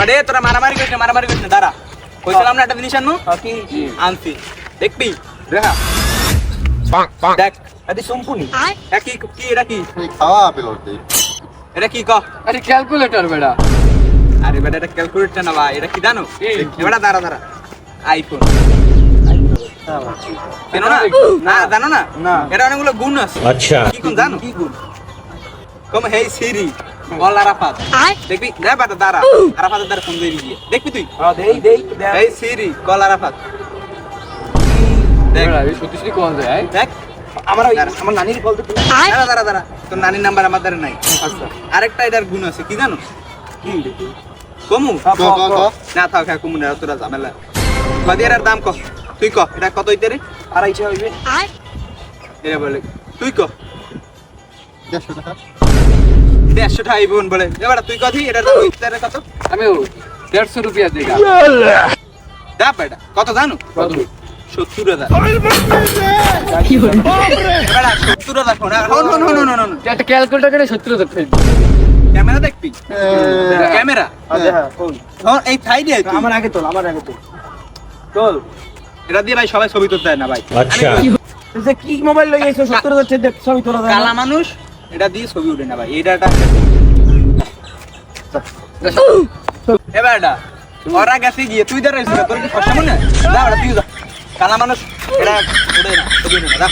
আরে তোরা মারামারি করিস না দাঁড়া কইছিলাম না একটা জিনিস আনু কি আনছি দেখবি দেখা দেখ আদি সম্পূর্ণ কি কি এটা কি খাওয়া আপেল করতে এটা কি ক আরে ক্যালকুলেটর বেটা আরে বেটা এটা ক্যালকুলেটর না ভাই এটা কি জানো বেটা দাঁড়া আইফোন কেন না না জানো না না। এটা অনেকগুলো গুণ আছে আচ্ছা কি গুণ জানো কি গুণ কম হেই সিরি বল আরাফাত দেখবি দে বেটা দাঁড়া আরাফাতের দ্বারা ফোন দিয়ে দিয়ে দেখবি তুই হ্যাঁ দেই এই সিরি কল আরাফাত দেখ বেটা এই সত্যি সত্যি কল যায় দেখ আমার আমার নানির কল দিতে দাঁড়া তোর নানির নাম্বার আমার দ্বারা নাই আচ্ছা আরেকটা এটার গুণ আছে কি জানো কি কমু ক ক ক না থাক কমু না তোরা ঝামেলা বাদিয়ার দাম ক তুই ক এটা কত হইতে রে 250 হইবে এটা বলে তুই ক 150 টাকা 150 টাকা আইবন বলে এবার তুই কথি এটার দাম হইতে রে কত আমি 150 রুপিয়া দিগা দা বেটা কত জানো কত 70,000 বেটা 70,000 ফোন হন একটা ক্যালকুলেটর করে 70000 টাকা ক্যামেরা দেখবি ক্যামেরা আচ্ছা হ্যাঁ কোন হ্যাঁ এই সাইডে আমার আগে তোল তোল এটা দিয়ে ভাই সবাই ছবি তুলতে দেয় না ভাই আচ্ছা তুই কি মোবাইল লই আইছো 70000 টাকা ছবি তোলা যায় কালা মানুষ এটা দিয়ে ছবি উঠে না ভাই এটা এবার এটা ওরা গেছে গিয়ে তুই দাঁড়াইছিস তোর কি কষ্ট মনে হয় যা বেটা তুই যা কালা মানুষ এটা উঠে না ছবি উঠে না যা